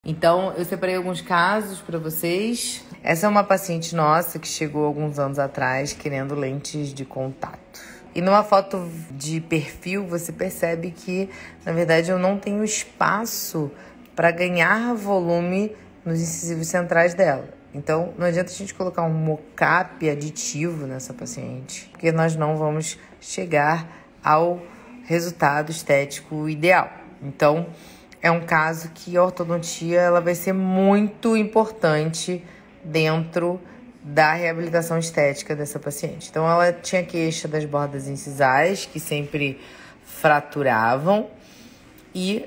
Então, eu separei alguns casos para vocês. Essa é uma paciente nossa que chegou alguns anos atrás querendo lentes de contato. E numa foto de perfil, você percebe que, na verdade, eu não tenho espaço para ganhar volume nos incisivos centrais dela. Então, não adianta a gente colocar um mocap aditivo nessa paciente, porque nós não vamos chegar ao resultado estético ideal. Então, é um caso que a ortodontia ela vai ser muito importante dentro da reabilitação estética dessa paciente. Então, ela tinha queixa das bordas incisais, que sempre fraturavam, e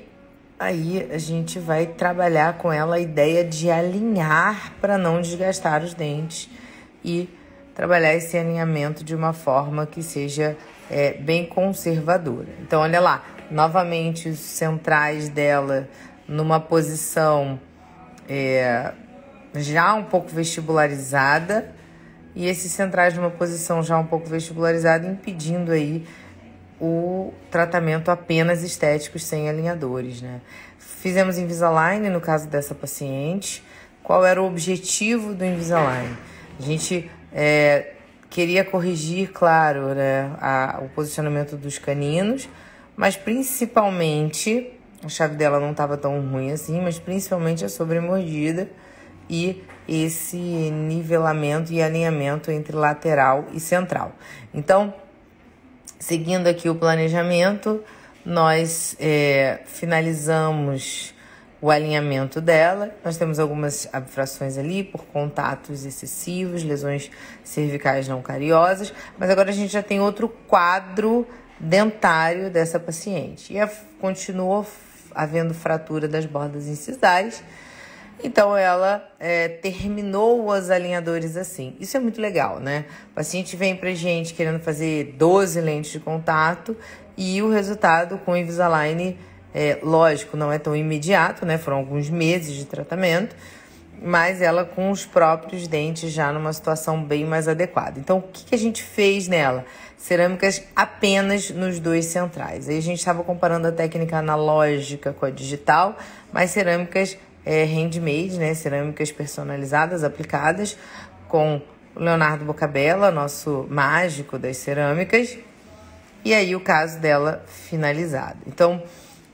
aí a gente vai trabalhar com ela a ideia de alinhar para não desgastar os dentes e trabalhar esse alinhamento de uma forma que seja bem conservadora. Então, olha lá, novamente os centrais dela numa posição já um pouco vestibularizada e esses centrais numa posição já um pouco vestibularizada, impedindo aí o tratamento apenas estético sem alinhadores, né? Fizemos Invisalign no caso dessa paciente. Qual era o objetivo do Invisalign? A gente queria corrigir, claro, né, o posicionamento dos caninos, mas principalmente, a chave dela não estava tão ruim assim, mas principalmente a sobremordida e esse nivelamento e alinhamento entre lateral e central. Então, seguindo aqui o planejamento, nós finalizamos o alinhamento dela. Nós temos algumas abfrações ali por contatos excessivos, lesões cervicais não cariosas, mas agora a gente já tem outro quadro dentário dessa paciente. E continuou havendo fratura das bordas incisais, então ela terminou os alinhadores assim. Isso é muito legal, né? O paciente vem pra gente querendo fazer 12 lentes de contato e o resultado com o Invisalign, lógico, não é tão imediato, né? Foram alguns meses de tratamento, mas ela com os próprios dentes já numa situação bem mais adequada. Então, o que a gente fez nela? Cerâmicas apenas nos dois centrais. Aí a gente estava comparando a técnica analógica com a digital, mas cerâmicas handmade, né? Cerâmicas personalizadas, aplicadas, com o Leonardo Bocabella, nosso mágico das cerâmicas, e aí o caso dela finalizado. Então,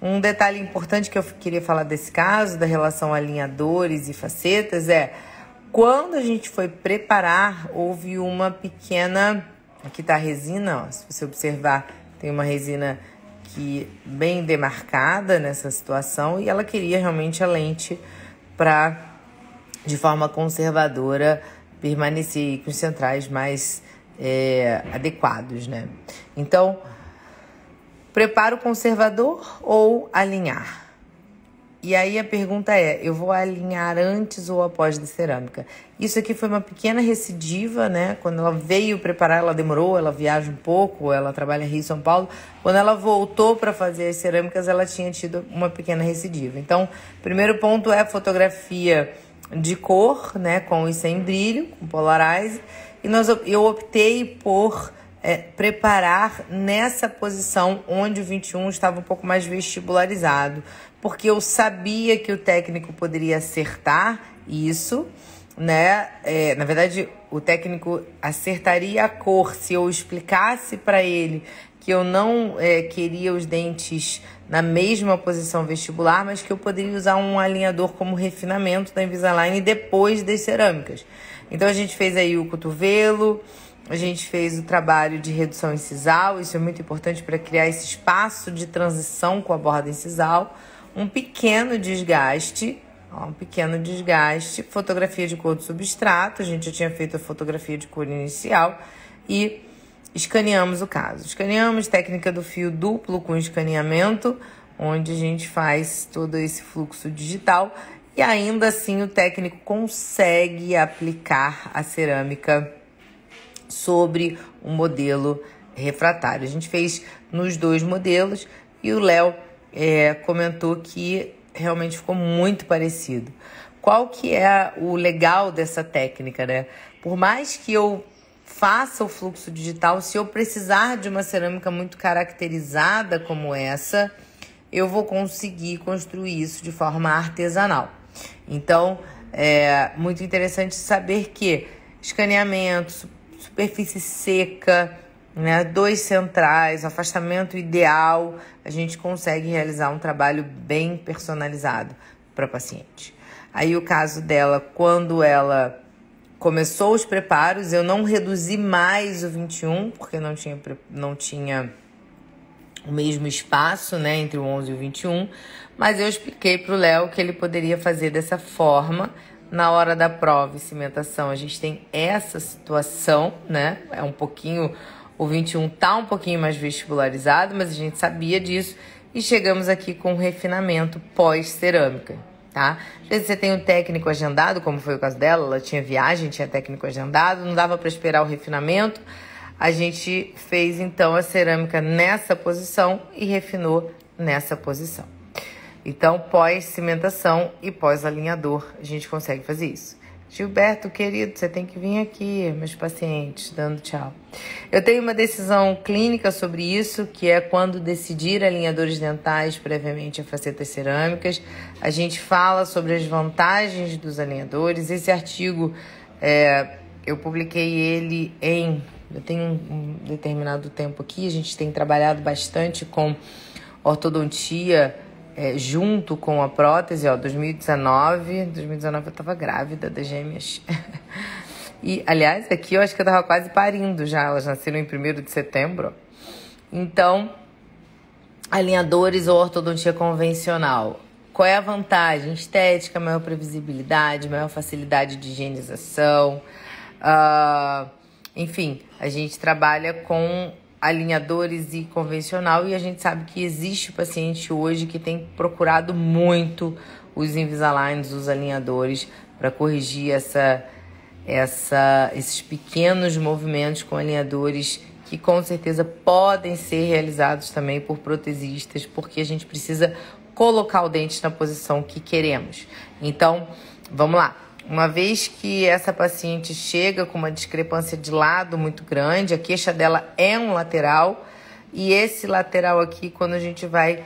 um detalhe importante que eu queria falar desse caso, da relação alinhadores e facetas, quando a gente foi preparar, houve uma pequena... Aqui está a resina, ó, se você observar, tem uma resina que bem demarcada nessa situação, e ela queria realmente a lente para, de forma conservadora, permanecer com os centrais mais adequados, né? Então, preparo conservador ou alinhar? E aí a pergunta eu vou alinhar antes ou após da cerâmica? Isso aqui foi uma pequena recidiva, né? Quando ela veio preparar, ela demorou, ela viaja um pouco, ela trabalha em Rio e São Paulo. Quando ela voltou para fazer as cerâmicas, ela tinha tido uma pequena recidiva. Então, primeiro ponto é a fotografia de cor, né? Com e sem brilho, com polarize. E eu optei por preparar nessa posição onde o 21 estava um pouco mais vestibularizado, porque eu sabia que o técnico poderia acertar isso, né? Na verdade, o técnico acertaria a cor se eu explicasse para ele que eu não queria os dentes na mesma posição vestibular, mas que eu poderia usar um alinhador como refinamento da Invisalign depois das cerâmicas. Então, a gente fez aí o cotovelo, a gente fez o trabalho de redução incisal, isso é muito importante para criar esse espaço de transição com a borda incisal, um pequeno desgaste, fotografia de cor do substrato, a gente já tinha feito a fotografia de cor inicial e escaneamos o caso. Escaneamos técnica do fio duplo com escaneamento, onde a gente faz todo esse fluxo digital e ainda assim o técnico consegue aplicar a cerâmica sobre um modelo refratário. A gente fez nos dois modelos e o Léo comentou que realmente ficou muito parecido. Qual que é o legal dessa técnica, né? Por mais que eu faça o fluxo digital, se eu precisar de uma cerâmica muito caracterizada como essa, eu vou conseguir construir isso de forma artesanal. Então, é muito interessante saber que escaneamento, superfície seca, né, 2 centrais, afastamento ideal, a gente consegue realizar um trabalho bem personalizado para a paciente. Aí o caso dela, quando ela começou os preparos, eu não reduzi mais o 21, porque não tinha o mesmo espaço, né, entre o 11 e o 21, mas eu expliquei para o Léo que ele poderia fazer dessa forma. Na hora da prova e cimentação, a gente tem essa situação, né, o 21 tá um pouquinho mais vestibularizado, mas a gente sabia disso e chegamos aqui com um refinamento pós-cerâmica, tá? Às vezes você tem um técnico agendado, como foi o caso dela, ela tinha viagem, tinha técnico agendado, não dava para esperar o refinamento. A gente fez, então, a cerâmica nessa posição e refinou nessa posição. Então, pós-cimentação e pós-alinhador, a gente consegue fazer isso. Gilberto, querido, você tem que vir aqui, meus pacientes, dando tchau. Eu tenho uma decisão clínica sobre isso, que é quando decidir alinhadores dentais previamente a facetas cerâmicas. A gente fala sobre as vantagens dos alinhadores. Esse artigo, eu publiquei ele eu tenho um determinado tempo aqui, a gente tem trabalhado bastante com ortodontia junto com a prótese, 2019 eu tava grávida das gêmeas. E, aliás, aqui eu acho que eu tava quase parindo já, elas nasceram em 1º de setembro. Então, alinhadores ou ortodontia convencional. Qual é a vantagem? Estética, maior previsibilidade, maior facilidade de higienização. Enfim, a gente trabalha com alinhadores e convencional e a gente sabe que existe paciente hoje que tem procurado muito os Invisaligns, os alinhadores, para corrigir esses pequenos movimentos com alinhadores que com certeza podem ser realizados também por protesistas, porque a gente precisa colocar o dente na posição que queremos. Então, vamos lá. Uma vez que essa paciente chega com uma discrepância de lado muito grande, a queixa dela é um lateral, e esse lateral aqui, quando a gente vai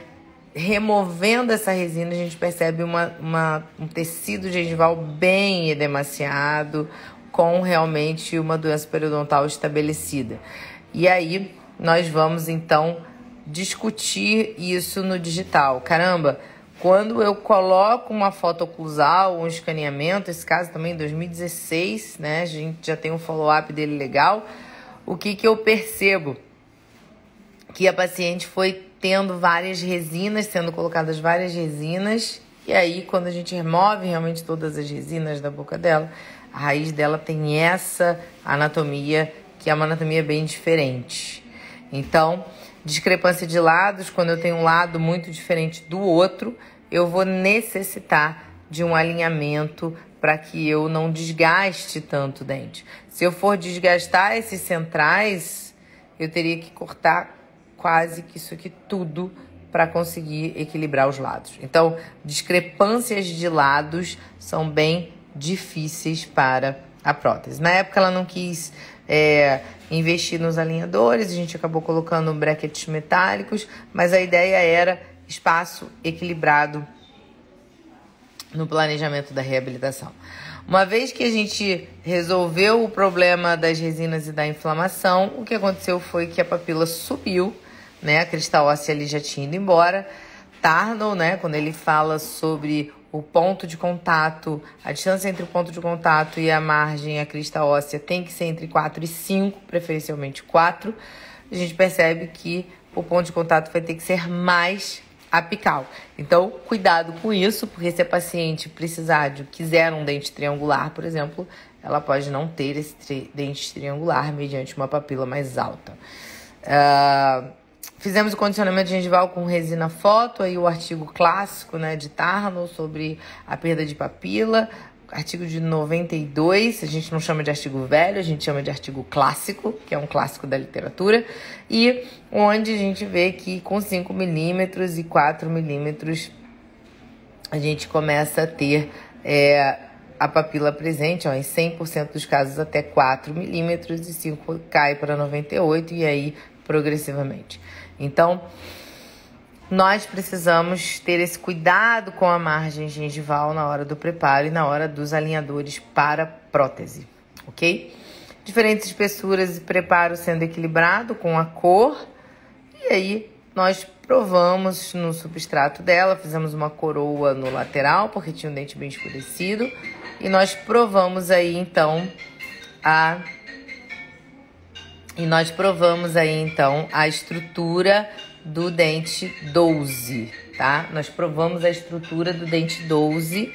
removendo essa resina, a gente percebe um tecido gengival bem edemaciado, com realmente uma doença periodontal estabelecida. E aí, nós vamos, então, discutir isso no digital. Caramba! Quando eu coloco uma foto oclusal, um escaneamento, esse caso também em 2016, né? A gente já tem um follow-up dele legal. O que eu percebo? Que a paciente foi tendo várias resinas, sendo colocadas várias resinas. E aí, quando a gente remove realmente todas as resinas da boca dela, a raiz dela tem essa anatomia, que é uma anatomia bem diferente. Então, discrepância de lados, quando eu tenho um lado muito diferente do outro, eu vou necessitar de um alinhamento para que eu não desgaste tanto o dente. Se eu for desgastar esses centrais, eu teria que cortar quase que isso aqui tudo para conseguir equilibrar os lados. Então, discrepâncias de lados são bem difíceis para a prótese. Na época, ela não quis investir nos alinhadores, a gente acabou colocando brackets metálicos, mas a ideia era espaço equilibrado no planejamento da reabilitação. Uma vez que a gente resolveu o problema das resinas e da inflamação, o que aconteceu foi que a papila subiu, né? A crista óssea ali já tinha ido embora. Tarnow, né, quando ele fala sobre o ponto de contato, a distância entre o ponto de contato e a margem, a crista óssea, tem que ser entre 4 e 5, preferencialmente 4. A gente percebe que o ponto de contato vai ter que ser mais apical. Então, cuidado com isso, porque se a paciente quiser um dente triangular, por exemplo, ela pode não ter esse dente triangular mediante uma papila mais alta. Fizemos o condicionamento gengival com resina foto, aí o artigo clássico, né, de Tarnow sobre a perda de papila, artigo de 92, a gente não chama de artigo velho, a gente chama de artigo clássico, que é um clássico da literatura, e onde a gente vê que com 5 milímetros e 4 milímetros a gente começa a ter a papila presente, em 100% dos casos até 4 milímetros, e 5 cai para 98, e aí progressivamente. Então, nós precisamos ter esse cuidado com a margem gengival na hora do preparo e na hora dos alinhadores para prótese, ok? Diferentes espessuras e preparo sendo equilibrado com a cor. E aí nós provamos no substrato dela, fizemos uma coroa no lateral, porque tinha um dente bem escurecido. E nós provamos aí então a estrutura do dente 12, tá? Nós provamos a estrutura do dente 12,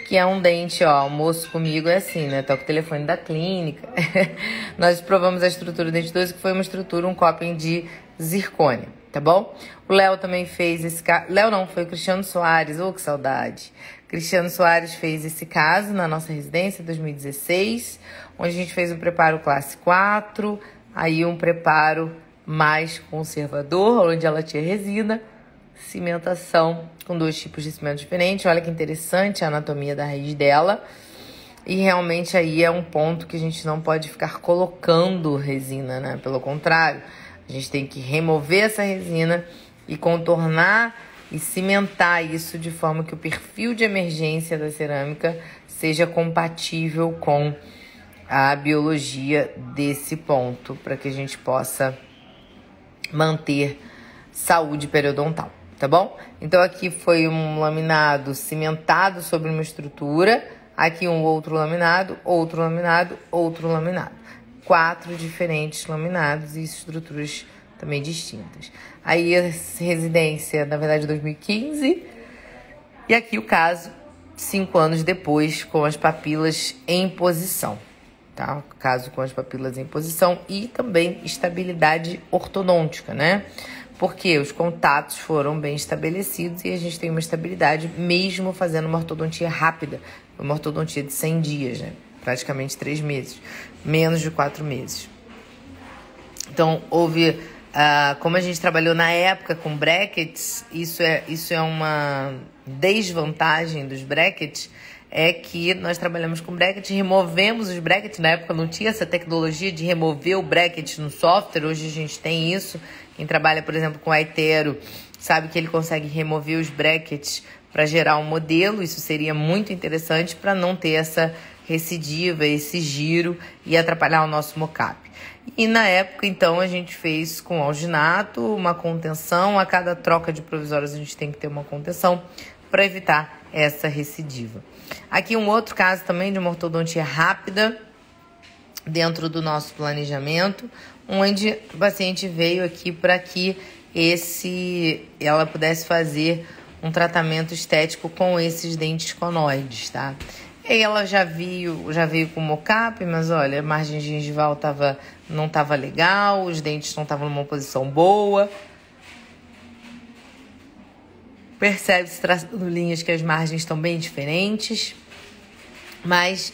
que é um dente, ó, almoço comigo é assim, né? Toca o telefone da clínica. Nós provamos a estrutura do dente 12, que foi uma estrutura, um coping de zircônia, tá bom? O Léo também fez esse caso. Léo não, foi o Cristiano Soares, que saudade. Cristiano Soares fez esse caso na nossa residência em 2016, onde a gente fez um preparo classe 4, aí um preparo mais conservador, onde ela tinha resina, cimentação com 2 tipos de cimento diferentes. Olha que interessante a anatomia da raiz dela. E realmente aí é um ponto que a gente não pode ficar colocando resina, né? Pelo contrário, a gente tem que remover essa resina e contornar e cimentar isso de forma que o perfil de emergência da cerâmica seja compatível com a biologia desse ponto, para que a gente possa manter saúde periodontal, tá bom? Então aqui foi um laminado cimentado sobre uma estrutura, aqui um outro laminado, outro laminado, outro laminado. 4 diferentes laminados e estruturas também distintas. Aí a residência, na verdade, 2015, e aqui o caso 5 anos depois, com as papilas em posição. Tá? Caso com as papilas em posição e também estabilidade ortodôntica, né? Porque os contatos foram bem estabelecidos e a gente tem uma estabilidade mesmo fazendo uma ortodontia rápida, uma ortodontia de 100 dias, né? Praticamente 3 meses, menos de 4 meses. Então, houve, como a gente trabalhou na época com brackets, isso é uma desvantagem dos brackets, é que nós trabalhamos com bracket, removemos os brackets. Na época não tinha essa tecnologia de remover o bracket no software, hoje a gente tem isso. Quem trabalha, por exemplo, com a Itero sabe que ele consegue remover os brackets para gerar um modelo. Isso seria muito interessante para não ter essa recidiva, esse giro e atrapalhar o nosso mocap. E na época, então, a gente fez com alginato uma contenção. A cada troca de provisórios a gente tem que ter uma contenção para evitar essa recidiva. Aqui um outro caso também de uma ortodontia rápida dentro do nosso planejamento, onde o paciente veio aqui para que ela pudesse fazer um tratamento estético com esses dentes conoides, tá? E aí ela já veio com mocap, mas olha, a margem gengival não estava legal, os dentes não estavam numa posição boa. Percebe-se traçando linhas que as margens estão bem diferentes, mas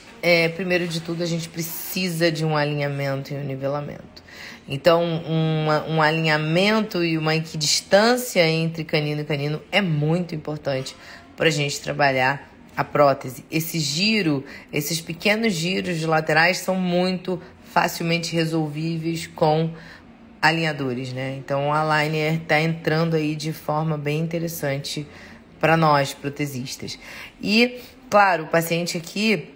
primeiro de tudo a gente precisa de um alinhamento e um nivelamento. Então um alinhamento e uma equidistância entre canino e canino é muito importante para a gente trabalhar a prótese. Esses pequenos giros de laterais são muito facilmente resolvíveis com alinhadores, né? Então o aligner está entrando aí de forma bem interessante para nós, protesistas. E, claro, o paciente aqui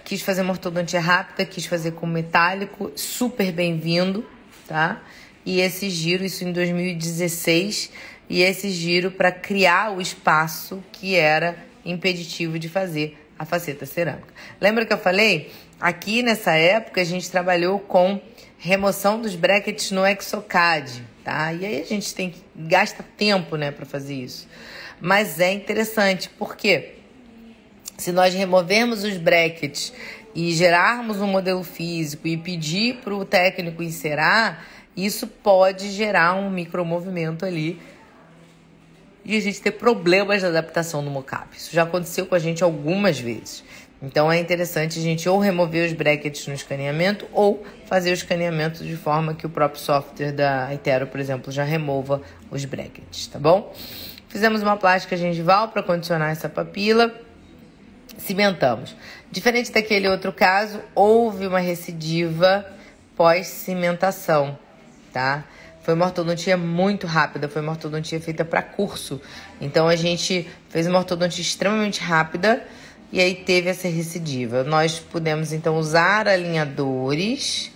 quis fazer uma ortodontia rápida, quis fazer com metálico, super bem-vindo, tá? E esse giro, isso em 2016, e esse giro para criar o espaço que era impeditivo de fazer a faceta cerâmica. Lembra que eu falei? Aqui nessa época a gente trabalhou com remoção dos brackets no exocad, tá? E aí a gente gasta tempo, né, para fazer isso. Mas é interessante, porque se nós removermos os brackets e gerarmos um modelo físico e pedir para o técnico inserar, isso pode gerar um micromovimento ali e a gente ter problemas de adaptação no mocap. Isso já aconteceu com a gente algumas vezes. Então é interessante a gente ou remover os brackets no escaneamento ou fazer o escaneamento de forma que o próprio software da Itero, por exemplo, já remova os brackets, tá bom? Fizemos uma plástica gengival para condicionar essa papila, cimentamos. Diferente daquele outro caso, houve uma recidiva pós-cimentação, tá? foi uma ortodontia muito rápida, foi uma ortodontia feita para curso. Então a gente fez uma ortodontia extremamente rápida e aí teve essa recidiva. Nós pudemos então usar alinhadores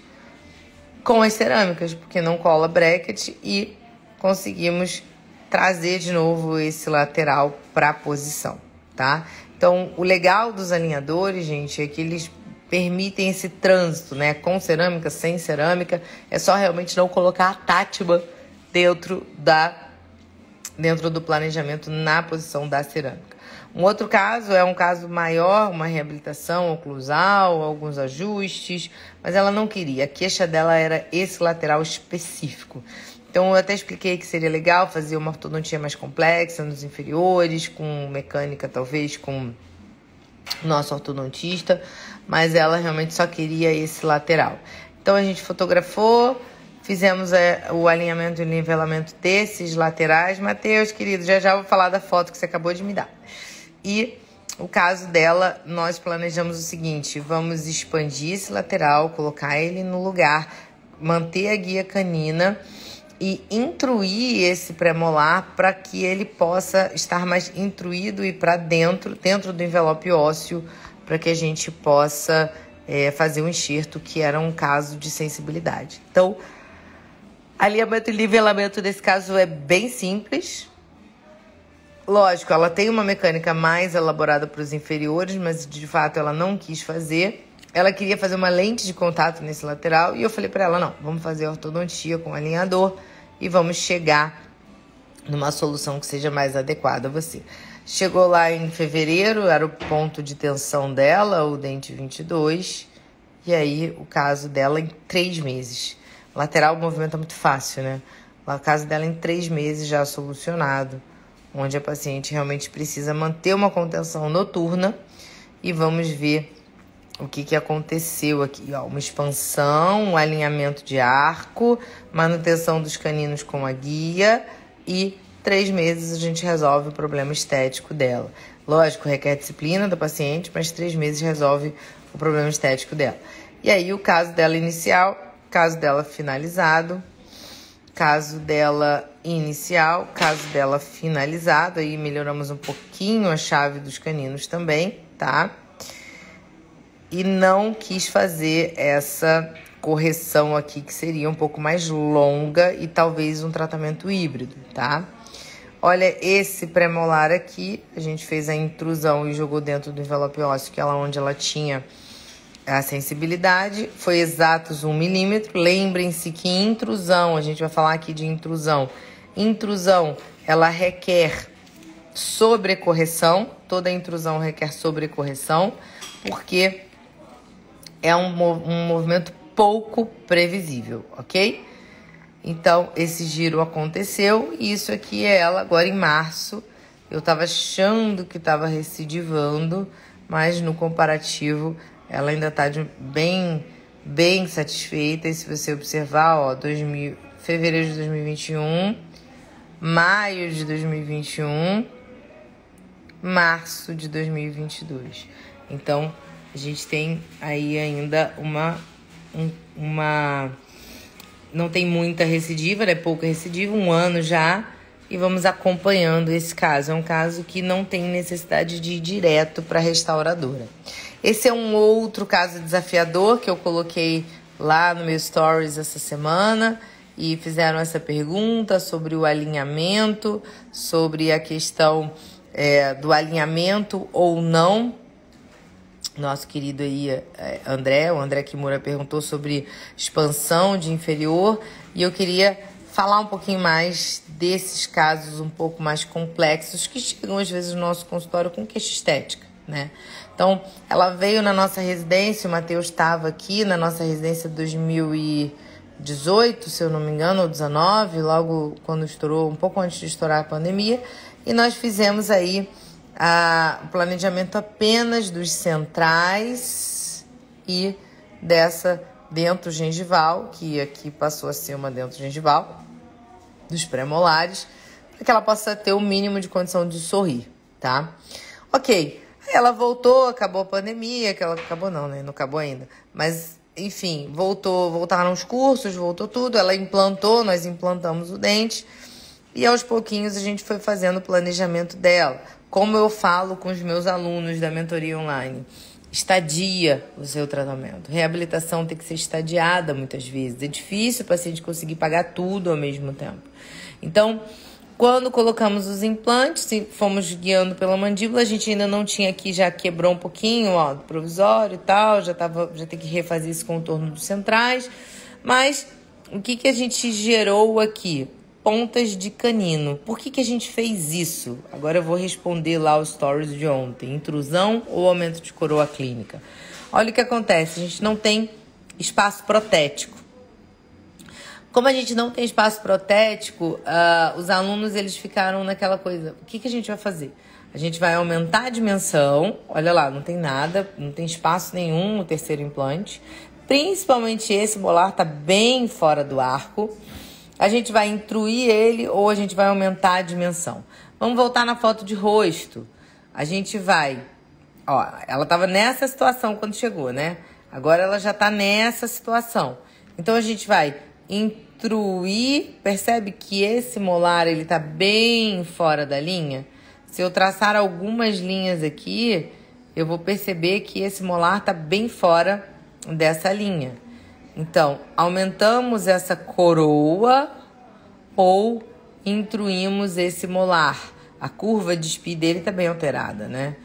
com as cerâmicas, porque não cola bracket, e conseguimos trazer de novo esse lateral para a posição, tá? Então o legal dos alinhadores, gente, é que eles permitem esse trânsito, né? Com cerâmica, sem cerâmica. É só realmente não colocar a tátima dentro do planejamento na posição da cerâmica. Um outro caso é um caso maior, uma reabilitação oclusal, alguns ajustes, mas ela não queria. A queixa dela era esse lateral específico. Então eu até expliquei que seria legal fazer uma ortodontia mais complexa nos inferiores, com mecânica talvez com nosso ortodontista, mas ela realmente só queria esse lateral. Então a gente fotografou, fizemos o alinhamento e nivelamento desses laterais. Matheus, querido, já vou falar da foto que você acabou de me dar. E o caso dela, nós planejamos o seguinte: vamos expandir esse lateral, colocar ele no lugar, manter a guia canina e intruir esse premolar para que ele possa estar mais intruído e para dentro do envelope ósseo, para que a gente possa fazer um enxerto, que era um caso de sensibilidade. Então, alinhamento e nivelamento desse caso é bem simples. Lógico, ela tem uma mecânica mais elaborada para os inferiores, mas de fato ela não quis fazer. Ela queria fazer uma lente de contato nesse lateral e eu falei para ela, não, vamos fazer ortodontia com alinhador e vamos chegar numa solução que seja mais adequada a você. Chegou lá em fevereiro, era o ponto de tensão dela, o dente 22, e aí o caso dela em 3 meses. O lateral movimenta muito fácil, né? O caso dela em 3 meses já solucionado, onde a paciente realmente precisa manter uma contenção noturna, e vamos ver o que aconteceu aqui, ó, uma expansão, um alinhamento de arco, manutenção dos caninos com a guia e 3 meses a gente resolve o problema estético dela. Lógico, requer disciplina da paciente, mas 3 meses resolve o problema estético dela. E aí o caso dela inicial, caso dela finalizado, caso dela inicial, caso dela finalizado, aí melhoramos um pouquinho a chave dos caninos também, tá? E não quis fazer essa correção aqui, que seria um pouco mais longa e talvez um tratamento híbrido, tá? Olha, esse premolar aqui, a gente fez a intrusão e jogou dentro do envelope ósseo, que é onde ela tinha a sensibilidade. Foi exatos 1 milímetro. Lembrem-se que intrusão, a gente vai falar aqui de intrusão. Intrusão, ela requer sobrecorreção. Toda intrusão requer sobrecorreção, porque é um movimento pouco previsível, ok? Então, esse giro aconteceu e isso aqui é ela agora em março. Eu tava achando que tava recidivando, mas no comparativo ela ainda tá bem satisfeita. E se você observar, ó, fevereiro de 2021, maio de 2021, março de 2022. Então, a gente tem aí ainda não tem muita recidiva, né? Pouca recidiva, 1 ano já, e vamos acompanhando esse caso. É um caso que não tem necessidade de ir direto para a restauradora. Esse é um outro caso desafiador que eu coloquei lá no meu stories essa semana, e fizeram essa pergunta sobre o alinhamento, sobre a questão do alinhamento ou não. Nosso querido aí, o André Kimura, perguntou sobre expansão de inferior, e eu queria falar um pouquinho mais desses casos um pouco mais complexos que chegam às vezes no nosso consultório com queixa estética, né? Então, ela veio na nossa residência, o Matheus estava aqui na nossa residência 2018, se eu não me engano, ou 19, logo quando estourou, um pouco antes de estourar a pandemia, e nós fizemos aí o planejamento apenas dos centrais e dessa dento-gengival, que aqui passou a ser uma dento-gengival, dos pré-molares, para que ela possa ter o mínimo de condição de sorrir, tá? Ok, aí ela voltou, acabou a pandemia, acabou não, né? Não acabou ainda, mas enfim, voltaram os cursos, voltou tudo, ela implantou, nós implantamos o dente e aos pouquinhos a gente foi fazendo o planejamento dela. Como eu falo com os meus alunos da mentoria online, estadia o seu tratamento. Reabilitação tem que ser estadiada muitas vezes. É difícil o paciente conseguir pagar tudo ao mesmo tempo. Então, quando colocamos os implantes e fomos guiando pela mandíbula, a gente ainda não tinha aqui, já quebrou um pouquinho, ó, do provisório e tal, já tem que refazer esse contorno dos centrais. Mas o que a gente gerou aqui? Pontas de canino. Por que a gente fez isso? Agora eu vou responder lá os stories de ontem. Intrusão ou aumento de coroa clínica? Olha o que acontece, a gente não tem espaço protético. Como a gente não tem espaço protético, os alunos eles ficaram naquela coisa, o que a gente vai fazer? A gente vai aumentar a dimensão, olha lá, não tem nada, não tem espaço nenhum no terceiro implante, principalmente esse molar está bem fora do arco. A gente vai intruir ele ou a gente vai aumentar a dimensão. Vamos voltar na foto de rosto. A gente vai, ó, ela estava nessa situação quando chegou, né? Agora ela já está nessa situação. Então a gente vai intruir, percebe que esse molar ele tá bem fora da linha? Se eu traçar algumas linhas aqui, eu vou perceber que esse molar tá bem fora dessa linha. Então, aumentamos essa coroa ou intruímos esse molar. A curva de Spee dele tá bem alterada, né?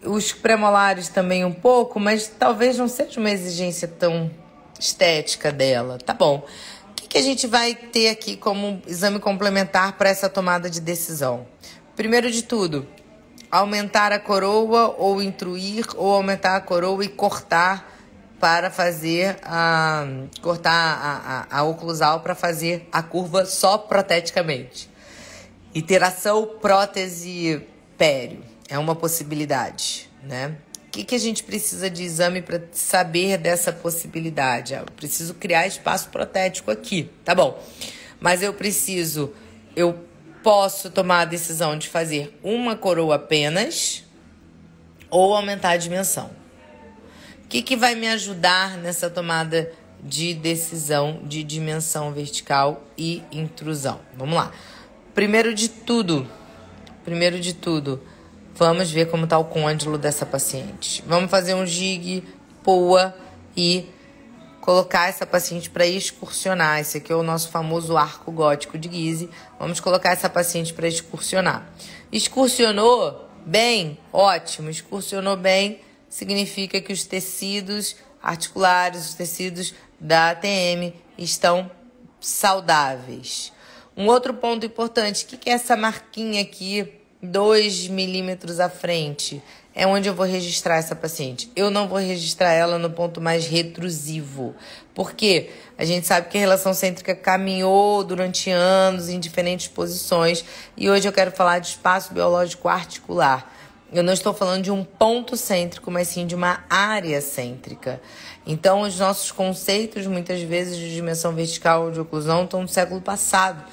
Os premolares também um pouco, mas talvez não seja uma exigência tão estética dela. Tá bom. O que a gente vai ter aqui como exame complementar para essa tomada de decisão? Primeiro de tudo, aumentar a coroa ou intruir, ou aumentar a coroa e cortar para fazer a oclusal para fazer a curva só proteticamente. Iteração prótese pério é uma possibilidade, né? O que a gente precisa de exame para saber dessa possibilidade? Eu preciso criar espaço protético aqui, tá bom. Mas eu posso tomar a decisão de fazer uma coroa apenas ou aumentar a dimensão. O que vai me ajudar nessa tomada de decisão de dimensão vertical e intrusão? Vamos lá. Primeiro de tudo, vamos ver como está o côndilo dessa paciente. Vamos fazer um jig, pua e colocar essa paciente para excursionar. Esse aqui é o nosso famoso arco gótico de Guise. Vamos colocar essa paciente para excursionar. Excursionou bem? Ótimo. Excursionou bem significa que os tecidos articulares, os tecidos da ATM estão saudáveis. Um outro ponto importante, o que é essa marquinha aqui, 2 milímetros à frente? É onde eu vou registrar essa paciente. Eu não vou registrar ela no ponto mais retrusivo. Por quê? A gente sabe que a relação cêntrica caminhou durante anos em diferentes posições e hoje eu quero falar de espaço biológico articular. Eu não estou falando de um ponto cêntrico, mas sim de uma área cêntrica. Então, os nossos conceitos, muitas vezes, de dimensão vertical ou de oclusão estão no século passado.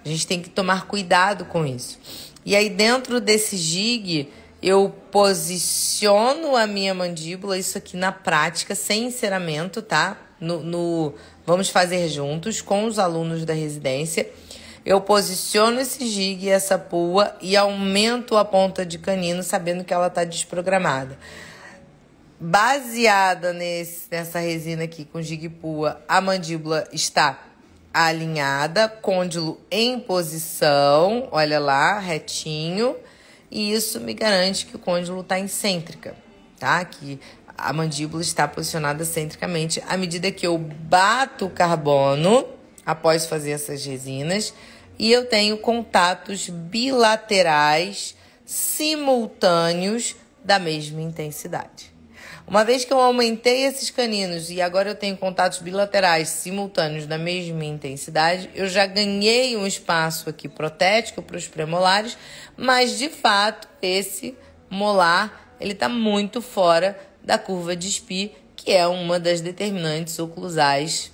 A gente tem que tomar cuidado com isso. E aí, dentro desse jig, eu posiciono a minha mandíbula, isso aqui na prática, sem enceramento, tá? Vamos fazer juntos com os alunos da residência. Eu posiciono esse jig, essa pua, e aumento a ponta de canino, sabendo que ela está desprogramada. Baseada nessa resina aqui com jig pua, a mandíbula está alinhada, côndilo em posição, olha lá, retinho. E isso me garante que o côndilo está excêntrica, tá? Que a mandíbula está posicionada centricamente à medida que eu bato o carbono após fazer essas resinas e eu tenho contatos bilaterais simultâneos da mesma intensidade. Uma vez que eu aumentei esses caninos e agora eu tenho contatos bilaterais simultâneos da mesma intensidade, eu já ganhei um espaço aqui protético para os premolares, mas de fato esse molar ele está muito fora da curva de Spee, que é uma das determinantes oclusais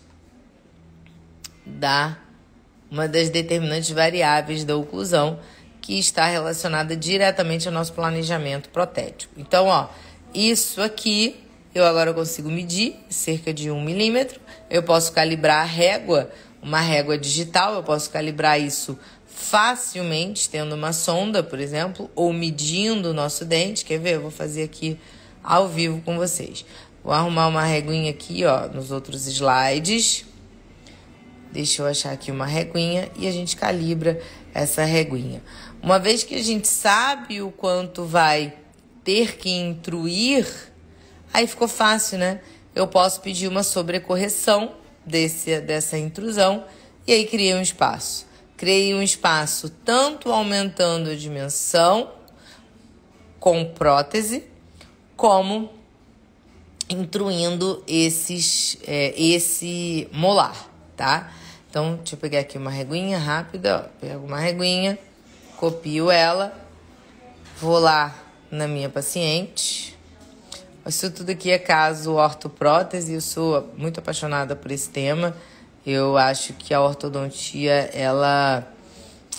uma das determinantes variáveis da oclusão, que está relacionada diretamente ao nosso planejamento protético. Então, ó, isso aqui eu agora consigo medir cerca de 1 milímetro. Eu posso calibrar a régua, uma régua digital, eu posso calibrar isso facilmente, tendo uma sonda, por exemplo, ou medindo o nosso dente. Quer ver? Eu vou fazer aqui ao vivo com vocês. Vou arrumar uma reguinha aqui, ó, nos outros slides. Deixa eu achar aqui uma reguinha e a gente calibra essa reguinha. Uma vez que a gente sabe o quanto vai ter que intruir, aí ficou fácil, né? Eu posso pedir uma sobrecorreção dessa intrusão e aí criei um espaço. Criei um espaço tanto aumentando a dimensão com prótese, como intruindo esse molar, tá? Então, deixa eu pegar aqui uma reguinha rápida, ó. Pego uma reguinha, copio ela, vou lá na minha paciente. Isso tudo aqui é caso ortoprótese, eu sou muito apaixonada por esse tema. Eu acho que a ortodontia, ela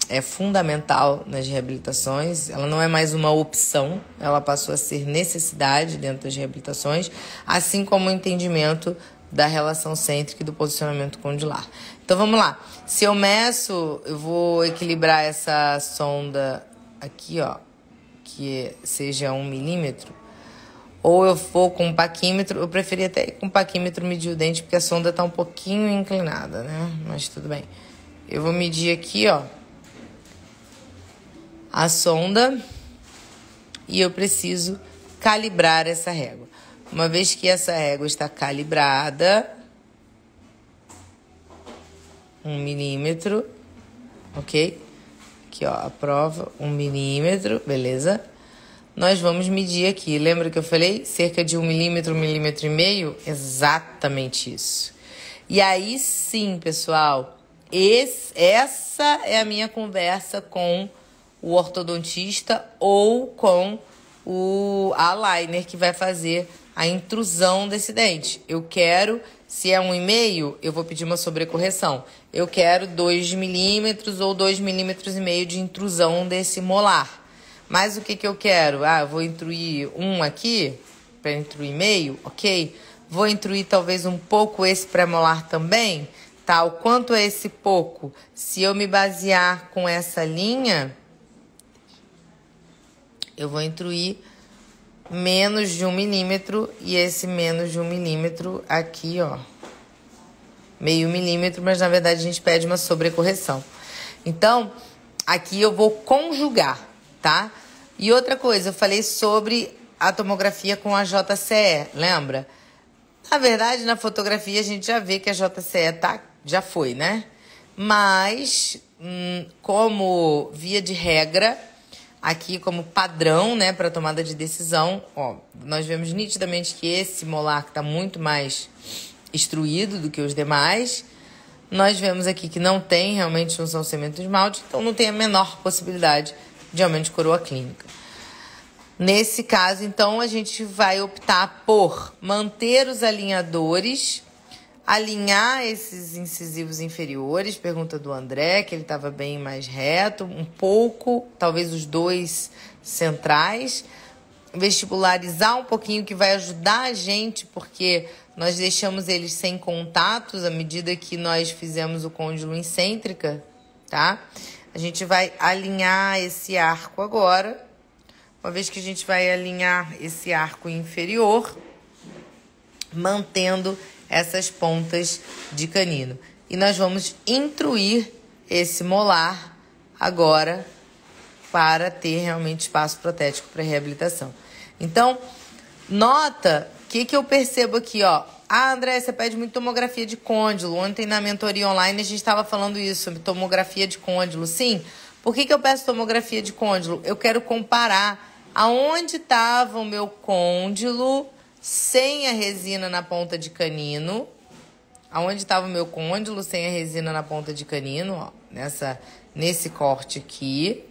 é fundamental nas reabilitações. Ela não é mais uma opção, ela passou a ser necessidade dentro das reabilitações, assim como o entendimento da relação cêntrica e do posicionamento condilar. Então vamos lá. Se eu meço, eu vou equilibrar essa sonda aqui, ó, que seja 1 milímetro. Ou eu vou com um paquímetro, eu preferi até ir com um paquímetro medir o dente, porque a sonda tá um pouquinho inclinada, né? Mas tudo bem. Eu vou medir aqui, ó, a sonda e eu preciso calibrar essa régua. Uma vez que essa régua está calibrada, 1 milímetro, ok? Aqui, ó, a prova, 1 milímetro, beleza? Nós vamos medir aqui. Lembra que eu falei? Cerca de 1 milímetro, 1,5 milímetro? Exatamente isso. E aí sim, pessoal, essa é a minha conversa com o ortodontista ou com o aligner que vai fazer a intrusão desse dente. Eu quero, se é 1,5, eu vou pedir uma sobrecorreção. Eu quero 2 milímetros ou 2,5 milímetros de intrusão desse molar. Mas o que eu quero? Eu vou intruir um aqui, para intruir meio, ok? Vou intruir talvez um pouco esse premolar também, tá? O quanto é esse pouco? Se eu me basear com essa linha, eu vou intruir menos de 1 milímetro e esse menos de 1 milímetro aqui, ó. Meio milímetro, mas na verdade a gente pede uma sobrecorreção. Então, aqui eu vou conjugar, tá? E outra coisa, eu falei sobre a tomografia com a JCE, lembra? Na verdade, na fotografia a gente já vê que a JCE já foi, né? Mas, como via de regra, aqui como padrão, né, para tomada de decisão, ó, nós vemos nitidamente que esse molar está muito mais instruído do que os demais. Nós vemos aqui que não tem realmente junção cemento-esmalte, então não tem a menor possibilidade de aumento de coroa clínica. Nesse caso, então, a gente vai optar por manter os alinhadores, alinhar esses incisivos inferiores, pergunta do André, que ele estava bem mais reto, um pouco, talvez os dois centrais, vestibularizar um pouquinho, que vai ajudar a gente, porque nós deixamos eles sem contatos à medida que nós fizemos o côndilo em cêntrica, tá? A gente vai alinhar esse arco agora. Uma vez que a gente vai alinhar esse arco inferior, mantendo essas pontas de canino. E nós vamos intruir esse molar agora para ter realmente espaço protético para reabilitação. Então, nota o que eu percebo aqui, ó. André, você pede muito tomografia de côndilo. Ontem na mentoria online a gente estava falando isso, sobre tomografia de côndilo. Sim, por que eu peço tomografia de côndilo? Eu quero comparar aonde estava o meu côndilo sem a resina na ponta de canino. Aonde estava o meu côndilo sem a resina na ponta de canino, ó, nesse corte aqui.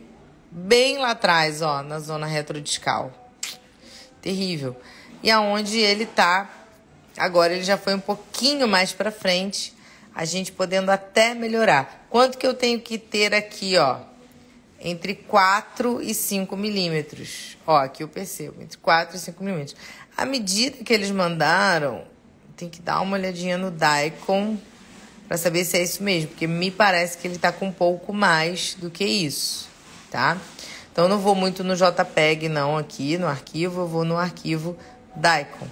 Bem lá atrás, ó, na zona retrodiscal. Terrível. E aonde ele tá, agora ele já foi um pouquinho mais para frente, a gente podendo até melhorar. Quanto que eu tenho que ter aqui, ó? entre 4 e 5 milímetros. Ó, aqui eu percebo, entre 4 e 5 milímetros. A medida que eles mandaram, tem que dar uma olhadinha no Dicom para saber se é isso mesmo, porque me parece que ele está com um pouco mais do que isso, tá? Então, eu não vou muito no JPEG, não, aqui no arquivo, eu vou no arquivo Dicom.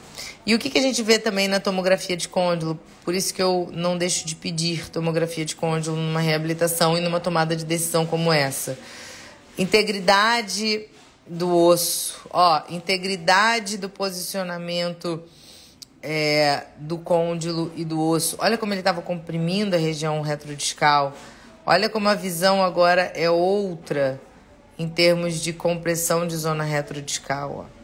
E o que a gente vê também na tomografia de côndilo, por isso que eu não deixo de pedir tomografia de côndilo numa reabilitação e numa tomada de decisão como essa. Integridade do osso, ó, integridade do posicionamento do côndilo e do osso. Olha como ele estava comprimindo a região retrodiscal. Olha como a visão agora é outra em termos de compressão de zona retrodiscal, ó.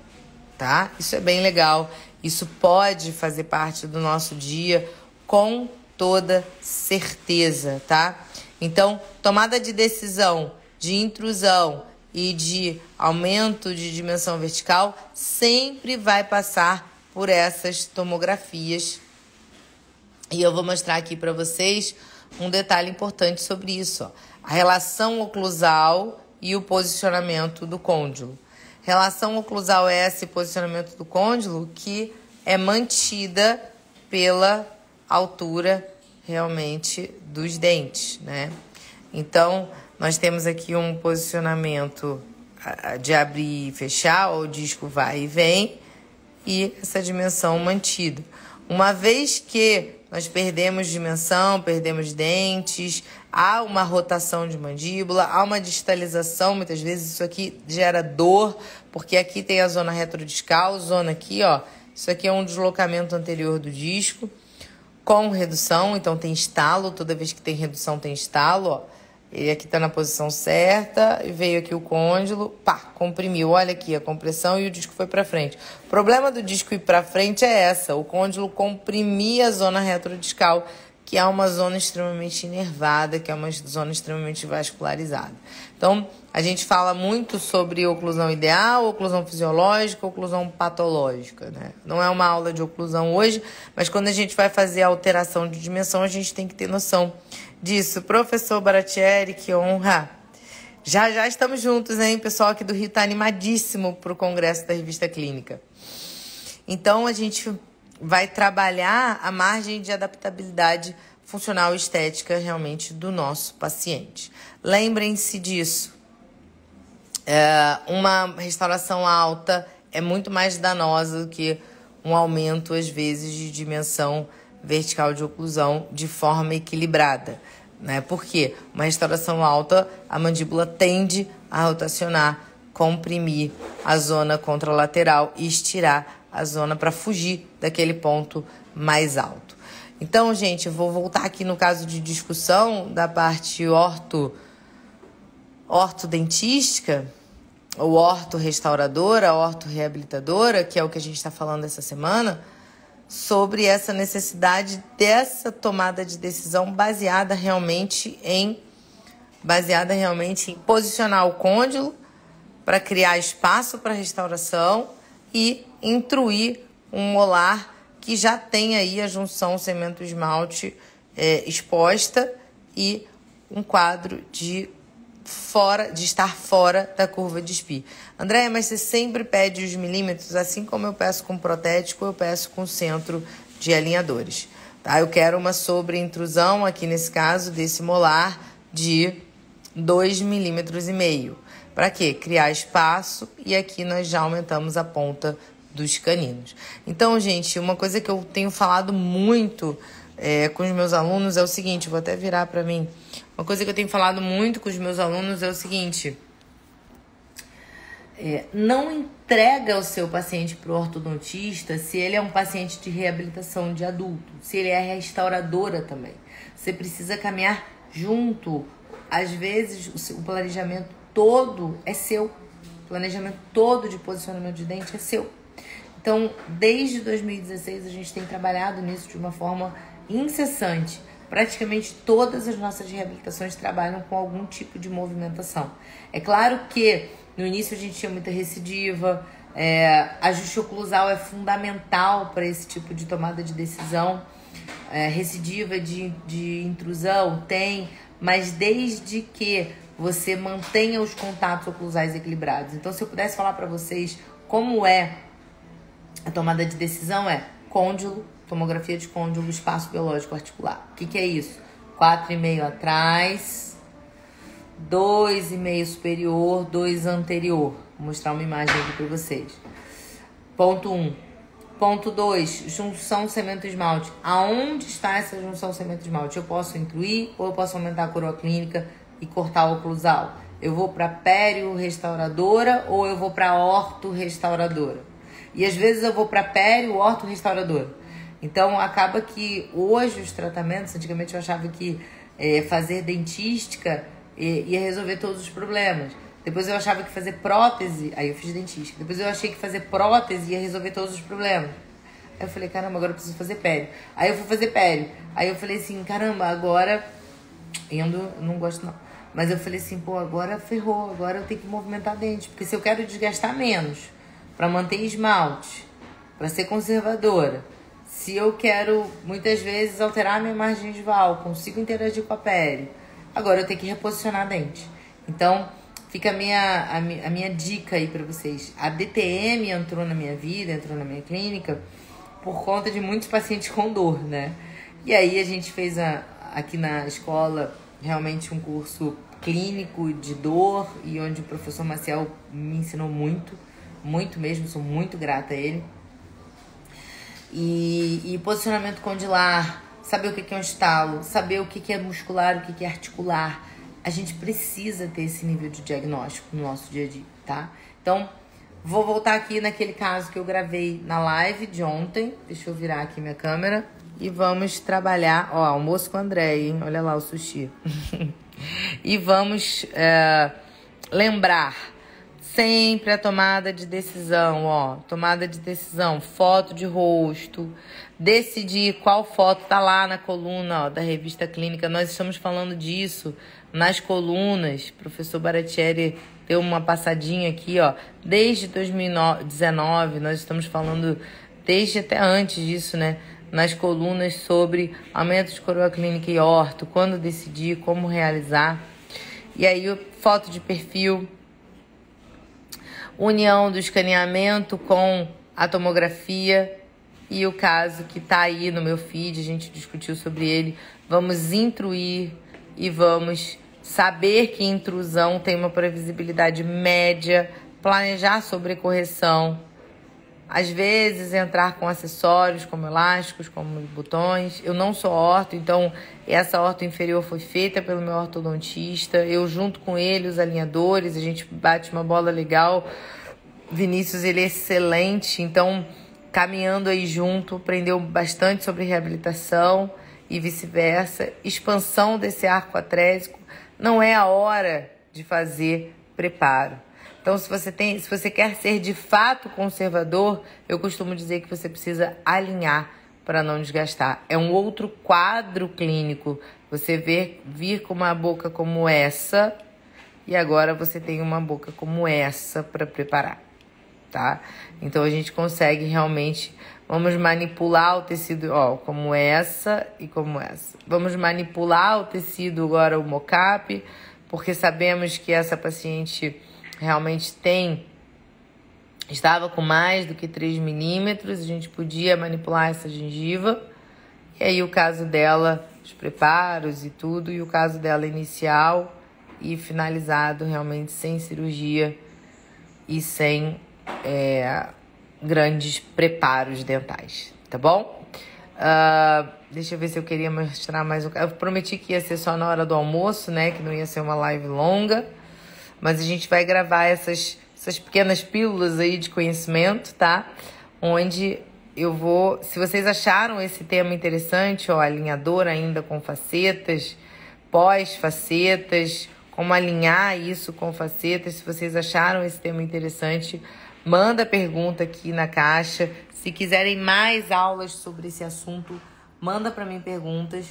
Tá? Isso é bem legal. Isso pode fazer parte do nosso dia com toda certeza, tá? Então, tomada de decisão de intrusão e de aumento de dimensão vertical sempre vai passar por essas tomografias. E eu vou mostrar aqui para vocês um detalhe importante sobre isso, ó. A relação oclusal e o posicionamento do côndilo. Relação oclusal é esse posicionamento do côndilo que é mantida pela altura realmente dos dentes, né? Então, nós temos aqui um posicionamento de abrir e fechar, o disco vai e vem, e essa dimensão mantida. Uma vez que nós perdemos dimensão, perdemos dentes, há uma rotação de mandíbula, há uma distalização, muitas vezes isso aqui gera dor, porque aqui tem a zona retrodiscal, zona aqui, ó, isso aqui é um deslocamento anterior do disco, com redução, então tem estalo, toda vez que tem redução tem estalo, ó. Ele aqui tá na posição certa, e veio aqui o côndilo, pá, comprimiu, olha aqui a compressão e o disco foi para frente. O problema do disco ir para frente é essa, o côndilo comprimia a zona retrodiscal, que é uma zona extremamente inervada, que é uma zona extremamente vascularizada. Então, a gente fala muito sobre oclusão ideal, oclusão fisiológica, oclusão patológica, né? Não é uma aula de oclusão hoje, mas quando a gente vai fazer a alteração de dimensão, a gente tem que ter noção disso. Professor Baratieri, que honra! Já estamos juntos, hein? O pessoal aqui do Rio está animadíssimo para o congresso da Revista Clínica. Então, a gente vai trabalhar a margem de adaptabilidade funcional e estética realmente do nosso paciente. Lembrem-se disso. Uma restauração alta é muito mais danosa do que um aumento, às vezes, de dimensão vertical de oclusão de forma equilibrada, né? Porque uma restauração alta, a mandíbula tende a rotacionar, comprimir a zona contralateral e estirar a zona para fugir daquele ponto mais alto. Então, gente, eu vou voltar aqui no caso de discussão da parte ortodentística, ou ortorrestauradora, ortorreabilitadora, que é o que a gente está falando essa semana, sobre essa necessidade dessa tomada de decisão baseada realmente em posicionar o côndilo para criar espaço para restauração e intruir um molar que já tem aí a junção cemento-esmalte exposta e um quadro de estar fora da curva de SPI. Andréia, mas você sempre pede os milímetros, assim como eu peço com protético, eu peço com centro de alinhadores. Tá? Eu quero uma sobreintrusão, aqui nesse caso, desse molar de 2,5 milímetros. Para quê? Criar espaço, e aqui nós já aumentamos a ponta dos caninos. Então, gente, uma coisa que eu tenho falado muito com os meus alunos é o seguinte, vou até virar para mim. Uma coisa que eu tenho falado muito com os meus alunos é o seguinte: não entrega o seu paciente para o ortodontista se ele é um paciente de reabilitação de adulto, se ele é restauradora também. Você precisa caminhar junto. Às vezes, o planejamento todo é seu. O planejamento todo de posicionamento de dente é seu. Então, desde 2016, a gente tem trabalhado nisso de uma forma incessante. Praticamente todas as nossas reabilitações trabalham com algum tipo de movimentação. É claro que no início a gente tinha muita recidiva, ajuste oclusal é fundamental para esse tipo de tomada de decisão. Recidiva de intrusão tem, mas desde que você mantenha os contatos oclusais equilibrados. Então, se eu pudesse falar para vocês como é a tomada de decisão, é côndilo, tomografia de côndilo, espaço biológico articular. O que é isso? 4,5 atrás, 2,5 superior, 2 anterior. Vou mostrar uma imagem aqui para vocês. Ponto 1. Ponto 2, junção cemento-esmalte. Aonde está essa junção cemento-esmalte? Eu posso incluir ou eu posso aumentar a coroa clínica e cortar o oclusal? Eu vou para pério-restauradora ou eu vou para orto-restauradora? E às vezes eu vou para pério-orto-restauradora. Então acaba que hoje os tratamentos, antigamente eu achava que fazer dentística ia resolver todos os problemas. Depois eu achava que fazer prótese, aí eu fiz dentística. Depois eu achei que fazer prótese ia resolver todos os problemas. Aí eu falei, caramba, agora eu preciso fazer pério. Aí eu fui fazer pério. Aí eu falei assim, caramba, agora... não gosto não. Mas eu falei assim, pô, agora ferrou. Agora eu tenho que movimentar dente. Porque se eu quero desgastar menos, pra manter esmalte, pra ser conservadora, se eu quero, muitas vezes, alterar a minha margem gingival, consigo interagir com a pele, agora eu tenho que reposicionar dente. Então... fica a minha dica aí pra vocês. A DTM entrou na minha vida, entrou na minha clínica, por conta de muitos pacientes com dor, né? E aí a gente fez aqui na escola realmente um curso clínico de dor, e onde o professor Maciel me ensinou muito, muito mesmo, sou muito grata a ele. E posicionamento condilar, saber o que é um estalo, saber o que é muscular, o que é articular. A gente precisa ter esse nível de diagnóstico no nosso dia a dia, tá? Então, vou voltar aqui naquele caso que eu gravei na live de ontem. Deixa eu virar aqui minha câmera. E vamos trabalhar... Ó, almoço com o André, hein? Olha lá o sushi. E vamos lembrar sempre a tomada de decisão, ó. Tomada de decisão, foto de rosto. Decidir qual foto tá lá na coluna, ó, da revista clínica. Nós estamos falando disso nas colunas. O professor Baratieri deu uma passadinha aqui, ó. Desde 2019, nós estamos falando, desde até antes disso, né? Nas colunas sobre aumento de coroa clínica e orto, quando decidir, como realizar. E aí, foto de perfil, união do escaneamento com a tomografia. E o caso que tá aí no meu feed, a gente discutiu sobre ele. Vamos intruir e vamos saber que intrusão tem uma previsibilidade média, planejar sobrecorreção, às vezes entrar com acessórios como elásticos, como botões. Eu não sou orto, então essa orto inferior foi feita pelo meu ortodontista. Eu junto com ele, os alinhadores, a gente bate uma bola legal. Vinícius, ele é excelente, então caminhando aí junto, aprendeu bastante sobre reabilitação e vice-versa. Expansão desse arco atrésico. Não é a hora de fazer preparo. Então, se você quer ser de fato conservador, eu costumo dizer que você precisa alinhar para não desgastar. É um outro quadro clínico. Você vir com uma boca como essa e agora você tem uma boca como essa para preparar, tá? Então, a gente consegue realmente... Vamos manipular o tecido, ó, como essa e como essa. Vamos manipular o tecido agora, o mocap, porque sabemos que essa paciente realmente estava com mais do que 3 milímetros, a gente podia manipular essa gengiva. E aí o caso dela, os preparos e tudo, e o caso dela inicial e finalizado realmente sem cirurgia e sem grandes preparos dentais, tá bom? Deixa eu ver se eu queria mostrar mais um. Eu prometi que ia ser só na hora do almoço, né? Que não ia ser uma live longa. Mas a gente vai gravar essas pequenas pílulas aí de conhecimento, tá? Onde eu vou... Se vocês acharam esse tema interessante, ó, alinhador ainda com facetas, pós-facetas, como alinhar isso com facetas, se vocês acharam esse tema interessante, manda pergunta aqui na caixa. Se quiserem mais aulas sobre esse assunto, manda para mim perguntas.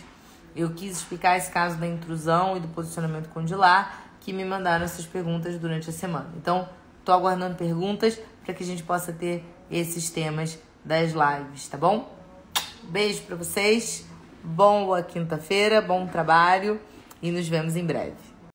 Eu quis explicar esse caso da intrusão e do posicionamento condilar, que me mandaram essas perguntas durante a semana. Então, tô aguardando perguntas para que a gente possa ter esses temas das lives, tá bom? Beijo para vocês, boa quinta-feira, bom trabalho e nos vemos em breve.